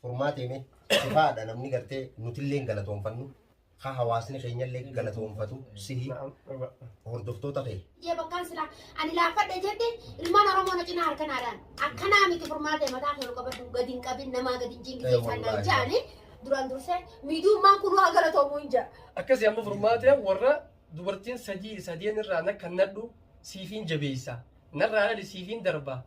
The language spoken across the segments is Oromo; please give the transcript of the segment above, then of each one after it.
Formaatee mee sifaadha namni gartee nutillee galatoonfannu haa hawaasni keenyallee galatoonfatu sihi hordoftoota kee. Jee bakkaan silaa ani laafadhe jedhe ilmaan Oromoo na cinaa harkanaadhaan akkanaa miti formaatee mataa kee qabatu gadi hin qabin namaa gadi hin jingiseessaan naan jaani duraan dursee miidhummaan kun waa galatoomuu hin jira. Akkasii amma formaatee warra dubartiin sadeen irraa na kan nadhu siifiin jabeessa narraa dhali siifiin darba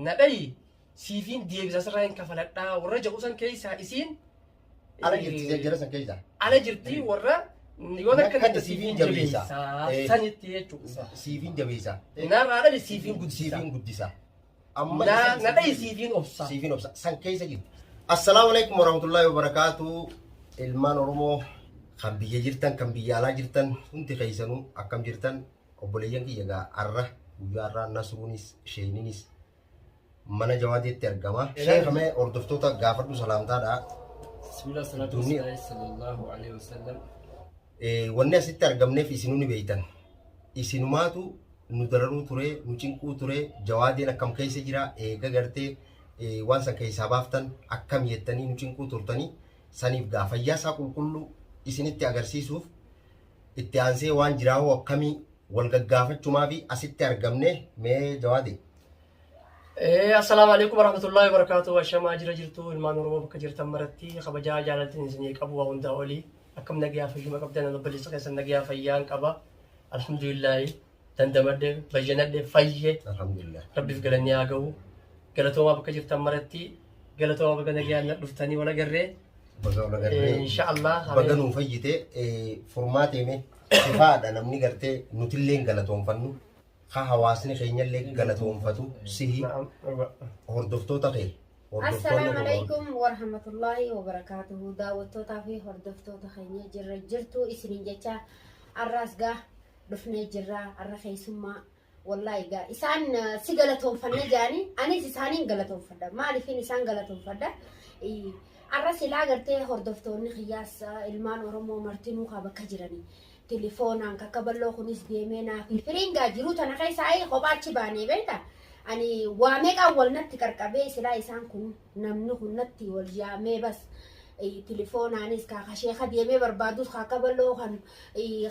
nadhayi siifiin deebisa sirraa hin kafaladhaa warra ja'uusan keessaa isiin ala jirti jara san keessa ala jirti warra yoo akka natti siifiin jabeessa sanitti jechuudha siifiin jabeessa narraa dhali siifiin guddisa amma nadhayi siifiin obsa san keessa jirti. Assalamu alaikum warahmatullahi wabarakatuh. Ilmaan Oromoo kan biyya jirtan kan biyya alaa jirtan hundi keessanuu akkam jirtan obboleeyyan kiyya gaa arra guyyaa irraa Nasruunis Sheeninis mana Jawaadeetti argama. Sheekamee hordoftoota gaafadhu salaamtaadha. Bismillah salatu sallallahu alaihi wasallam. Wanni asitti argamneef isinuu ni beeytan. Isinumaatu nu dararuu ture, nu cinquu ture, Jawaadeen akkam keessa jira eega gartee waan san keessaa baaftan akkam jettanii nu cinquu turtanii saniif gaafayyaa isaa qulqulluu isinitti agarsiisuuf itti aansee waan jiraahoo akkamii wal gaggaafachumaa fi asitti argamne mee Jawaade. Assalamu alaikum warahmatullahi wabarakatuh. Ashama jirtu ilmaan Oromoo bakka jirtan maratti kabajaa jaalaltiin isinii qabu waa hundaa olii akkam nagayaa fayyuma qabdan obboleessa keessan nagayaa fayyaan qaba alhamdulillah dandamadde bayyanadde fayye alhamdulillah rabbiif galanni haa ga'u. Galatooma bakka jirtan maratti galatooma bakka nagayaan dhuftanii wal agarree inshallah baga nuu fayyite formaatee mee sifaadha namni gartee nutillee galatoonfannu haa hawaasni keenyallee galatoonfatu sihi hordoftoota kee. Assalamu alaikum warahmatullahi wabarakatuh. Daawwattootaa fi hordoftoota keenya jirra jirtu isiniin jecha arraas gaa dhufnee jirra arra keessummaa wallahi gaa isaan si galatoonfanne jaani anis isaaniin galatoonfadha maaliifin isaan galatoonfadha arra silaa gartee hordoftoonni kiyyaas ilmaan Oromoo martinuu kaa bakka jiranii telefoonaan kakka balloo kunis deemee naaf firiingaa jiru tana keessaa kophaachi baanee beekta ani waa meeqaan wal natti qarqabee silaa isaan kun namni kun natti wal yaamee bas telefoonaanis kaa sheekha deemee barbaadus kakka balloo kan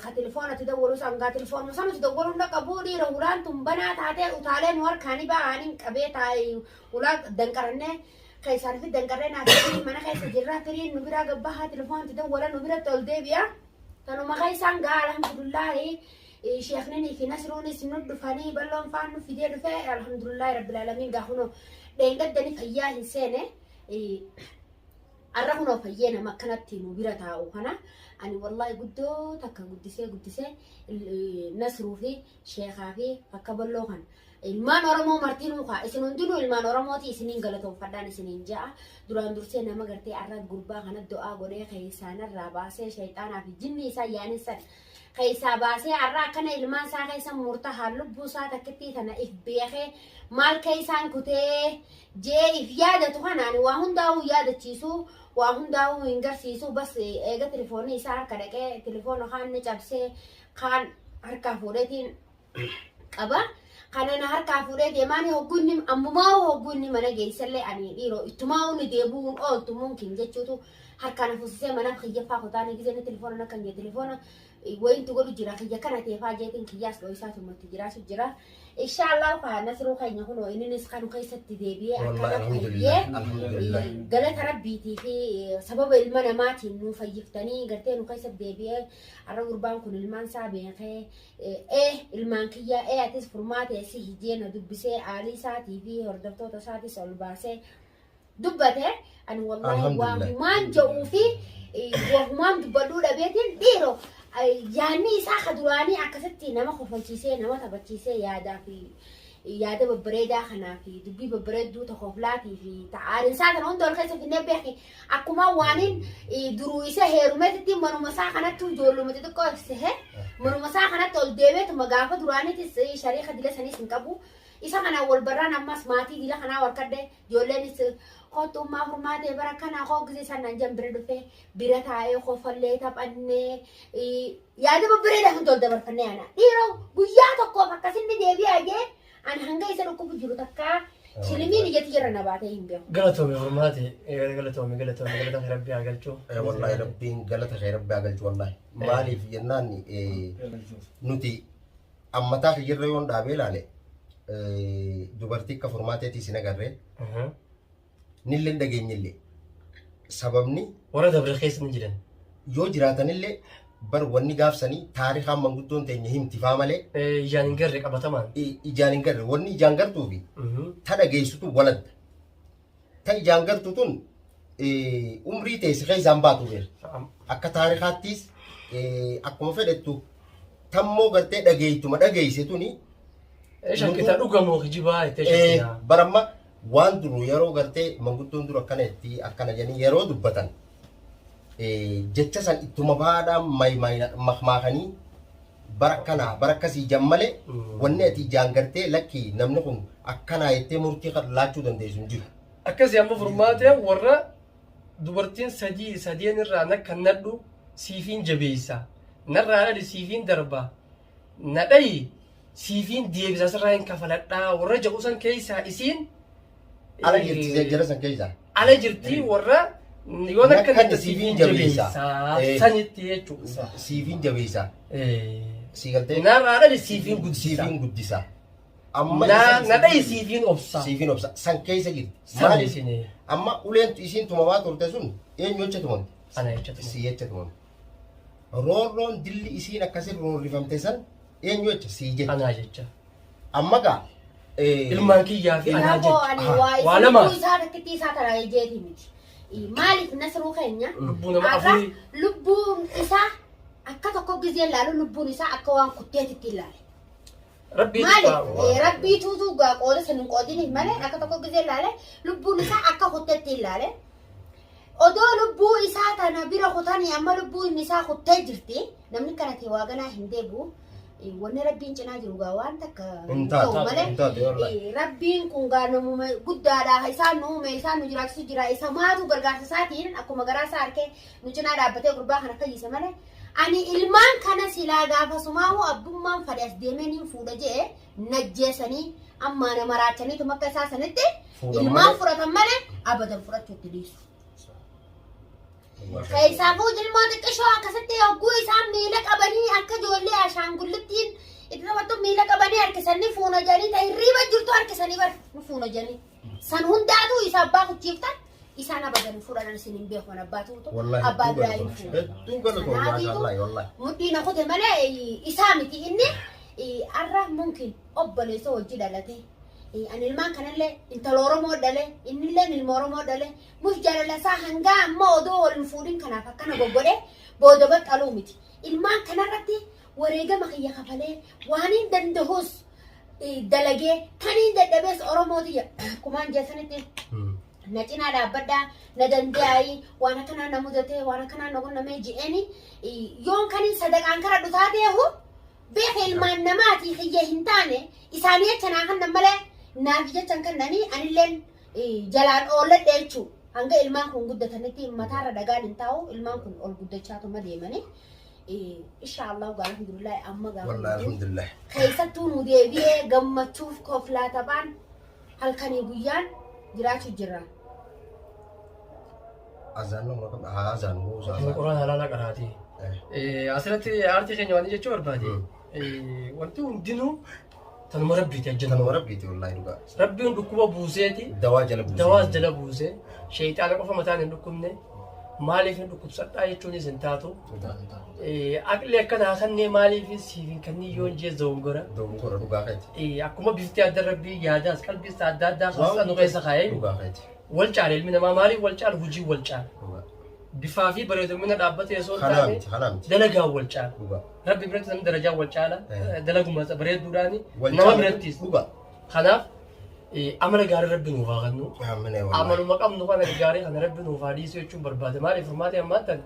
ka telefoonatti dawwalu sangaa telefoon sanatti dawwalu na qabuu dhiira ulaan tun banaa taatee utaaleen warkaanii ba'aniin qabee taa'ee ulaa danqarannee kaisaan fi danqarree naaf mana keessa jirra firiin nu biraa gabbahaa telefoonatti dawwala nu biratti ol deebi'a tanuma kaisaan gaa alhamdulillah sheekhnii fi Nasruunis nu dhufanii balloon faan nu fidee dhufee alhamdulillah rabbil alamin gaa hunoo dheengaddanii fayyaa hin seene arra hunoo fayyee nama akkanatti nu bira taa'u kana ani wallahi guddoo takka guddisee Nasruu fi sheekhaa fi akka balloo kan ilmaan Oromoo martinuu kaa isin hundinuu ilmaan Oromooti isiniin galatoonfadhaan isiniin ja'a duraan dursee nama gartee arra gurbaa kana du'aa godhee keessaanirraa baasee shayxaanaa fi jinni isaa yaanissan keessaa baasee arra akkana ilmaan isaa keessa murtaa lubbuu isaa takkitti tana if beekee maal keessaan kutee jee if yaadatu kanaan waa hundaa'uu yaadachiisu waa hundaa'uu hin garsiisu bas eega telefoonni isaa harka dhaqee telefoona kaan ni cabsee kaan harkaa fuudheetiin qaba kanana harkaa fuudhee deemaanii hoggunni ammumaa hoggunni mana geessallee ani dhiiroo ittumaa ni deebuun ooltu mumkin jechuutu harkaan fuusisee mana kiyyaffaa kotaanii gisee telefoona kan jee telefoona wayiintu godhu jira kiyya kana teefaa jeetiin kiyyaas dho'isaa tumatti jiraasu jira inshallah fa Nasruu keenya kunoo innis kan keessatti deebi'ee akkana fayyee galata rabbiitii fi sababa ilma namaatiin nu fayyiftanii gartee nu keessatti deebi'ee arra gurbaan kun ilmaan isaa beekee ilmaan kiyya atis furmaatee si hijeena dubbisee aalii isaatii fi hordoftoota isaatis ol baasee dubbate ani wallahi waahumaan jedhuu fi waahumaan dubbadhuu dhabeetiin dhiiroo yaanni isaa kaduraanii akkasitti nama kofalchiisee nama taphachiisee yaadaa fi yaada babbareedaa kanaa fi dubbii babbareedduu tokkoof fi ta'aarinsaa kana hunda ol keessa finnee beeki akkuma waaniin duruu isa heerumeetitti manuma isaa kanatti ijoollumatti xiqqoo ibsee manuma isaa kanatti ol deemeetuma gaafa duraaniitis shariika dila saniis hin qabu isa kana wal barraan ammas maatii dila kanaa warkadde ijoolleenis qotummaa furmaatee bara kana hooggisee sanaan jambire dhufee bira taa'ee qofallee taphannee yaada babbareedaa hin tol dabarfannee ana dhiiroo guyyaa tokkoof akkasinni deebi'aa jee ani hanga isa dhukkubu jiru takka Silimiin ijatti jira na baatee hin beeku. Galatoome hormaate galatoome galata rabbi haa galchu. Wallahi rabbiin galata kee rabbi haa galchu wallahi. Maaliif jennaan nuti ammataa jirra yoon dhaabee ilaale dubartii akka furmaateetii isin agarree nillee dhageenyillee sababni warra dabre keessa ni jiran yoo jiraatanillee bar wanni gaafsanii taarikaan manguddoon teenya himtifaa malee ijaan hin garre qabatamaan ijaan hin garre wanni ijaan gartuu fi ta dhageessutu waladda ta ijaan gartu tun umrii teessi keessaan baatu beer akka taarikaattis akkuma fedhettu tammoo gartee dhageeytuma dhageeyse tuni shakkita dhugamoo kijibaa itti shakkiyaa baramma waan duru yeroo gartee manguddoon duru akkana itti akkana jedhanii yeroo dubbatan jecha san ittuma baadhaan makmaakanii barakkasii jammale wanni ati ijaan gartee lakki namni kun akkanaa jettee murtii laachuu dandeessu hin jiru. Akkasii amma furmaatee warra dubartiin sadeen irraa nakka nadhu siifiin jabeessa narraa dhali siifiin darba nadhayi siifiin deebisa sirraa hin kafaladhaa warra jedhu san keessaa isiin ala jirti jara san keessaa ala jirti warra yoo nakka nadha siifiin jabeessa sanitti jechuudha. Siifiin jabeessa si galtee narraa dhali siifiin guddisa nadhayi siifiin obsa san keessa jirti amma uleen isiin tumamaa turte sun eenyu jecha tumamte ana jecha si jecha tumamte roorroon dilli isiin akkasii roorrifamte san eenyu jecha si jecha ana jecha amma gaa ilmaan kiyyaa fi ana jecha waa lama isaa takkitti isaa taraa jeeti miti. Maaliif nasruu keenya lubbuun isaa akka tokko gizee ilaalu lubbuun isaa akka waan kutteetitti ilaale. Maaliif rabbiituutu qooda sanin qoodiniif malee akka tokko gizee ilaale lubbuun isaa akka kutteetti ilaale. Odoo lubbuu isaa tana bira kutanii amma lubbuun isaa kuttee jirti namni kanatti waa ganaa hin deebi'u. Wanni rabbiin cinaa jiru gaa waan takka ta'u malee rabbiin kun gaa namuma guddaadha isaan nu uume isaan nu jiraachisu jira isa maatu gargaarsa isaatiin akkuma garaa isaa harkee nu cinaa dhaabbatee gurbaa kana fayyisa malee ani ilmaan kana silaa gaafasumaa abbummaan fadhe as deemee niin fuudha jedhe najjeesanii amma nama raachaniitu makka isaa sanitti ilmaan fudhatan malee abadan fudhachuutti dhiisu. Keessafuu ilmoo xiqqishoo akkasitti hogguu isaan miila qabanii akka ijoollee ashaangulittiin itti taphattu miila qabanii harkisanii fuuna jedhanii ta'e hirriiba jirtu harkisanii bar nu fuuna jedhanii san hundaatu isa abbaa kuchiiftan isaan abadan fudhatan isin hin beekon abbaatuutu abbaa biraa hin fuudhan. Mudhii na kute malee isaa miti inni arra mumkin obboleessa wajji dhalate. Ani ilmaan kanallee intala Oromoo dhale innillee ilma Oromoo dhale mus jaalala isaa hangaa amma odoo waliin fuudhin kanaaf akkana goggodhee booda baxxaluu miti ilmaan kanarratti wareegama kiyya kafalee waan hin danda'us dalagee kan hin dadhabees Oromooti kumaan jeessanitti na cinaa dhaabbadhaa na danda'ayi waan akkanaa na mudatee waan akkanaa na qunnamee ji'eeni yoon kan sadaqaan kara dhutaa deehu beeka ilmaan namaatii kiyya hin taane isaanii achanaa kan malee naaf jechan kannanii anilleen jalaan ooladhe jechuu hanga ilmaan kun guddatanitti mataarra dhagaan hin taa'u ilmaan kun ol guddachaatuma deemanii inshaallah alhamdulillah amma alhamdulillah keessattuu nu deebi'ee gammachuuf koflaa taphaan halkanii guyyaan jiraachuu jirra. Quraan halaala qaraati. Asirratti aartii keenya waan jechuu barbaade wanti hundinuu tanuma rabbiiti ajjana tanuma rabbiiti wallahi dhugaa rabbiin dhukkuba buuseeti dawaa jala buusee sheeyxaana qofa mataan hin dhukkubne maaliif hin dhukkubsadhaa jechuunis hin taatu aqli akkanaa kannee maaliif siifin kannii yoo hin jee dogongora dhugaa keeti akkuma bifti adda rabbii yaadaas qalbiis adda addaa keessa nu keessa kaa'ee dhugaa keeti wal caale ilmi namaa maaliif wal caale hojii wal caale bifaa fi bareedumina dhaabbatee osoo hin taane dalagaa wal caala rabbi biratti namni darajaa wal caala dalaguma bareedduudhaani nama birattis kanaaf amala gaarii rabbi nuuf haa kennu amaluma qabnu kana gaarii kana rabbi nuuf haa dhiisu jechuun barbaade maaliif furmaatee ammaan tana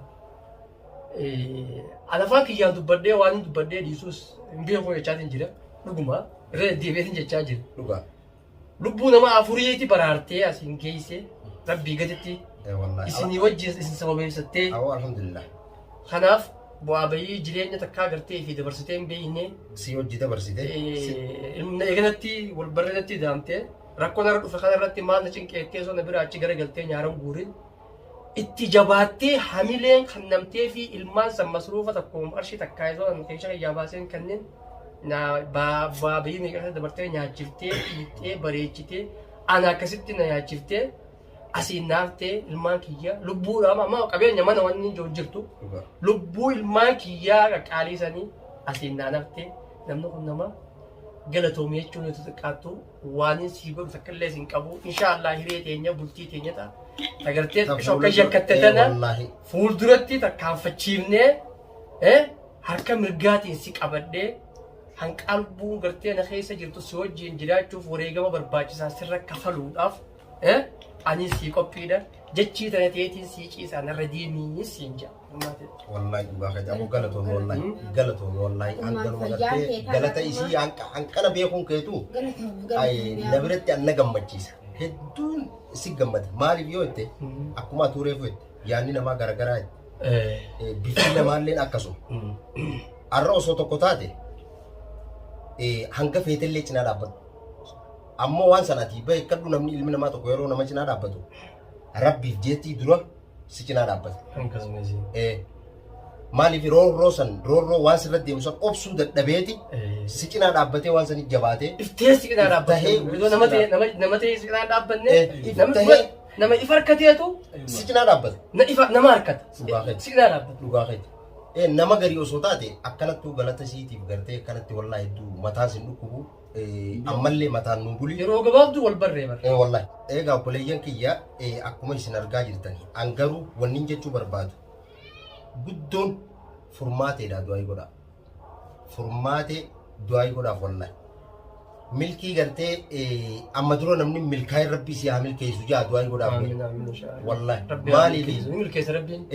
alafaan kiyyaan dubbadhee waan hin dubbadhee dhiisuus hin beeku jechaatiin jira dhuguma irra deebi'eetiin jechaa jira lubbuu nama afuriiti baraartee asiin geesse rabbii gaditti isinii wajjin isin sababeeffattee alhamdulillah kanaaf bu'aa bayii jireenya takkaa gartee fi dabarsitee hin beekne si hojii dabarsitee ilmna eeganatti wal barreessatti daamtee rakkoo narra dhufe kana irratti maal na cinqeettee osoo na bira achi gara galtee nyaaran guurin itti jabaattee hamileen kan namtee fi ilmaan san masruufa tokkoon arshii takkaa isoo nan keessa yaa baaseen kanneen na baay'ee meeqa dabartee nyaachiftee dhiittee bareechitee ana akkasitti na nyaachiftee asiin naaftee ilmaan kiyyaa lubbuudhaan amma qabeenya mana wanni jirtu lubbuu ilmaan kiyyaa qaqqaaliisanii asiin naanaftee namni kun nama galatoomii jechuun yoo xiqqaattu waan sii godhu takka illee siin qabu inshaallah hiree teenya bultii teenya ta'a agartee shokka shakkattatana fuulduratti takkaanfachiifnee harka mirgaatiin si qabadhee hanqalbuu gartee na keessa jirtu si wajjin jiraachuuf wareegama barbaachisaa sirra kafaluudhaaf ani si qophiidha jechii tana teetiin si ciisaa narra deemii siin jedha. Wallahi dhugaa ka jabu galatoon wallahi hanqaluma gartee galata isii hanqala beekuun keetu na biratti anna gammachiisa hedduun si gammada maaliif yoo jette akkuma tuureef jette yaanni namaa garagaraa bifti namaalleen akkasuma arra osoo tokko taate hanga feetellee cinaa dhaabbatu amma waan sanaatii bahe kadhu namni ilmi namaa tokko yeroo nama cinaa dhaabbatu rabbiif jeetii dura si cinaa dhaabbata. Maaliif roorroo waan sirra deemu san obsuu dadhabeeti si cinaa dhaabbatee waan sanitti jabaatee. Iftee si cinaa dhaabbatee nama ta'e si cinaa dhaabbanne nama ifa harkateetu si cinaa dhaabbata. Nama harkata si cinaa dhaabbata. Dhugaa keeti. Nama garii osoo taate akkanattuu galata siitiif gartee akkanatti wallahi hedduu mataan sin dhukkubu ammallee mataan nu buli. Yeroo gabaabduu wal barree barree. Wallahi egaa obboleeyyan kiyya akkuma isin argaa jirtani an garuu wannin jechuu barbaadu guddoon furmaateedha du'aa godha. Furmaatee du'aa godhaaf wallahi. Milkii gartee amma dura namni milkaa'in rabbii si haa milkeessu jaa du'aa godhaaf. Wallahi maaliif milkeessa rabbiin.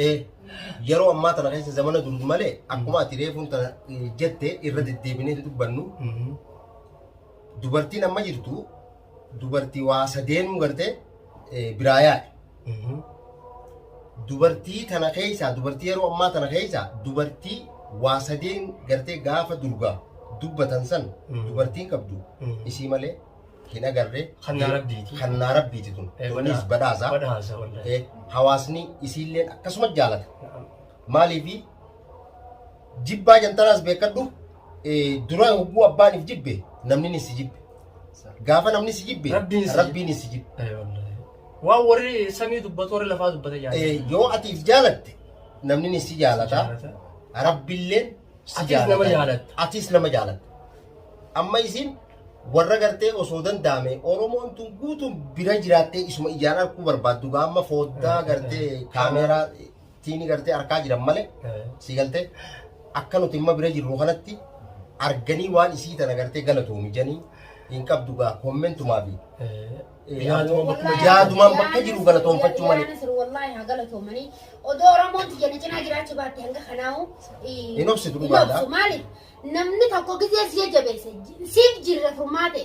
Yeroo ammaa tana keessa zamana duruu malee akkuma ati reefuun tana jette irra deddeebinee dubbannu dubartiin amma jirtu dubartii waa sadeenuu gartee biraayaa. Dubartii tana keessa dubartii yeroo ammaa tana keessa dubartii waa sadeen gartee gaafa durgaa dubbatan san dubartiin qabdu isii malee hin agarree kannaa rabbiiti tun tunis badhaasa hawaasni isiilleen akkasuma jaalata maaliifi jibbaa jantanaas beekadhu dura hogguu abbaaniif jibbe namni ni si jibbe gaafa namni si jibbe rabbiin si jibbe waan warri samii dubbatu warri lafaa dubbata jaalata yoo atiif jaalatte namni ni si jaalata rabbiilleen si jaalata atis nama jaalata amma isin warra gartee osoo danda'ame oromoon tun guutuun bira jiraattee isuma ijaan arguu barbaaddu gaama fooddaa gartee kaameeraa tiini gartee arkaa jiran malee si galtee akka nuti imma bira jirru kanatti arganii waan isii tana gartee galatoomi janii hin qabdu gaa kommentumaa fi yaadumaan bakka jiru galatoonfachuu malee. Wallahi haa galatoomanii odoo oromoon tiyya cinaa jiraachuu baatte hanga kanaahu hin obsitu dhugaadha. Maaliif namni tokko gisee siya jabeesse siif jirre furmaate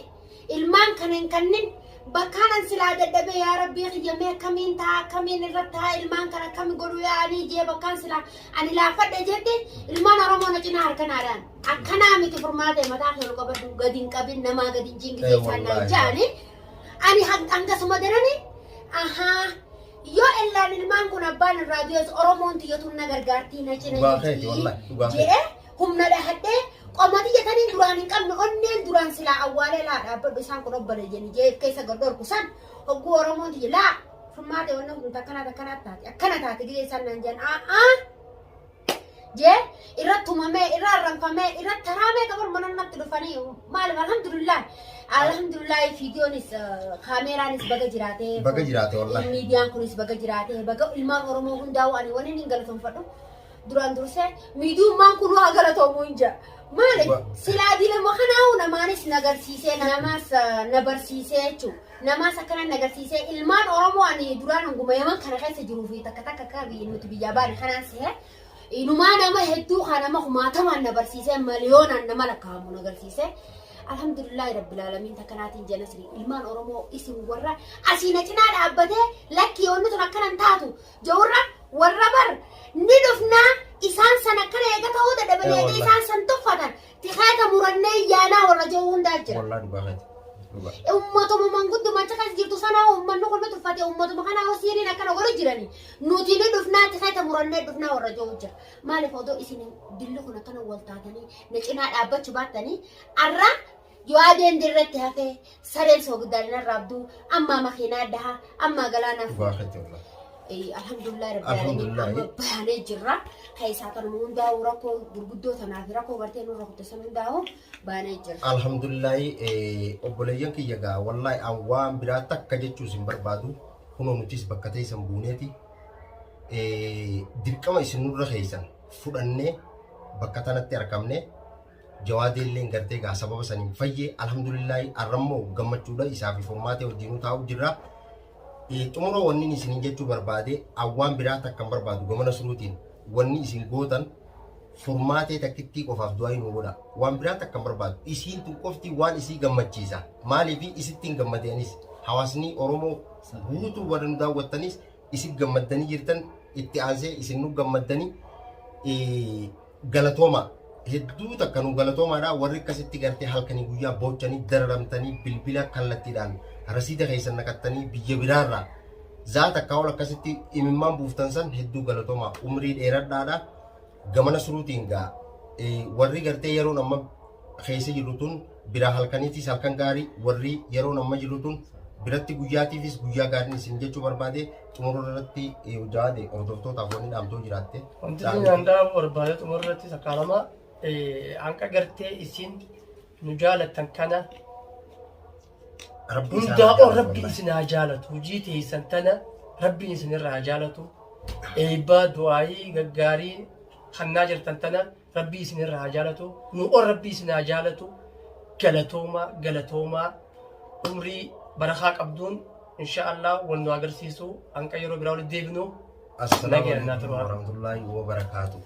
ilmaan kanneen bakkaan silaa dadhabee yaa rabbii xiyyamee akkamiin ta'a akkamiin irratti ta'a ilmaan kan akkami godhu yaa'anii jee bakkaan silaa ani laafadhe jette ilmaan oromoo na cinaa harkanaadhaan akkanaa miti furmaate mataa keessa qabadhu gadi hin qabin namaa gadi hin jiin gisee isaanii jaani ani hangasuma darani yoo illaan ilmaan kun abbaan irraa du'es oromoon tiyyatuun na gargaartii na cina jedhee humna dhahadhee qomati jetanii duraan hin qabne onneen duraan silaa awwaalee laa dhaabbadhu isaan kun obbole jenni jee keessa gadhoorku san hogguu oromoon tiyya laa furmaate wanna kun takkanaa taate akkana taate gisee isaan naan jedhan jee irratti tumamee irra arranfamee irratti taraamee qabar mana natti dhufanii maaliif alhamdulillah fiidiyoonis kaameeraanis baga jiraate wallahi miidiyaan kunis baga jiraate baga ilmaan oromoo hundaa'u ani wani hin galatoonfadhu duraan dursee miidiyummaan kun waa galatoomu hin jira maaliif silaa dilama kanaahu namaanis nagarsiisee namaas na barsiisee jechuudha namaas akkana nagarsiisee ilmaan oromoo ani duraan hanguma yaman kana keessa jiruu fi takka akka nuti biyya baane kanaan sehe inumaa nama hedduu kan nama kumaatamaan na barsiisee miliyoonaan nama lakkaa'amu nagarsiisee alhamdulillahi rabbil alamin takkanaatiin janasri ilmaan oromoo isin warra asiina cinaa dhaabbatee lakki yoonni tun akkanan taatu jawurra warra bar ni dhufnaa isaan san akkana eega ta'uu dadhabalee isaan san tuffatan tikaata murannee yaanaa warra jawuu hundaa jira. Uummatuma mangudduma achi kas jirtu sana uummanni kun tuffate uummatuma kana hosiiriin akkana godhu jirani. Nuti ni dhufnaati kayta murannee dhufnaa warra jiru jira. Maaliif odoo isin dilli kun akkana wal taatanii na cinaa dhaabbachuu baattanii arra yoo adeemti irratti hafee sareen soogiddaadhaan irraa abduu amma makiinaa daha amma galaanaaf. Alhamdulillah rabbil alamin amma bayanee jirra kaysaa kan hundaa rakkoo gurguddoo tanaaf rakkoo gartee nurra kutteessan hundaa bayanee jirra. Alhamdulillah obboleeyyan kiyya gaa wallahi an waan biraa takka jechuus hin barbaadu kunoo nutis bakka teessan buuneeti dirqama isin nurra keessan fudhannee bakka tanatti argamne jawaadeelleen gartee gaa sababa saniin fayyee alhamdulillah arrammoo gammachuudha isaa fi formaatee wajjinuu taa'u jirra. Xumura wanni isin jechuu barbaade awwaan biraa takka hin barbaadu gamana suruutiin wanni isin gootan formaatee takkitti qofaaf du'aa hin godha waan biraa takka hin barbaadu isiin tun qofti waan isii gammachiisa maaliif isittiin gammadeenis hawaasni Oromoo guutuu warra nu daawwattanis isin gammaddanii jirtan itti aansee isin nu gammaddanii galatooma hedduu takka nu galatoomaadha warri akkasitti gartee halkanii guyyaa boochanii dararamtanii bilbila kallattiidhaan rasiida keessan naqattanii biyya biraarraa zaata akka wal akkasitti imimmaan buuftan san hedduu galatooma umrii dheeradhaadha gamana suruutiin gaa warri gartee yeroo amma keessa jirru tun biraa halkaniitis halkan gaarii warri yeroo amma jirru tun biratti guyyaatiifis guyyaa gaariin isin jechuu barbaade xumura irratti jawaade hordoftootaaf wanni dhaamtoo jiraatte. Wanti isin handaa barbaade xumura irratti sakaalama hanqa gartee isin nu jaalattan kana Rabbi isin haa jaalatu hojii teessan tana Rabbiin isin irraa haa jaalatu eebbaa du'aayii gaggaarii hannaa jirtan tana Rabbi isin irraa haa jaalatu nu'oon Rabbi isin haa jaalatu galatoomaa umrii barakaa qabduun inshaallah wal nu agarsiisu hanqa yeroo biraa walitti deebinu. Assalamu alaikum warahmatullahi wabarakatuh.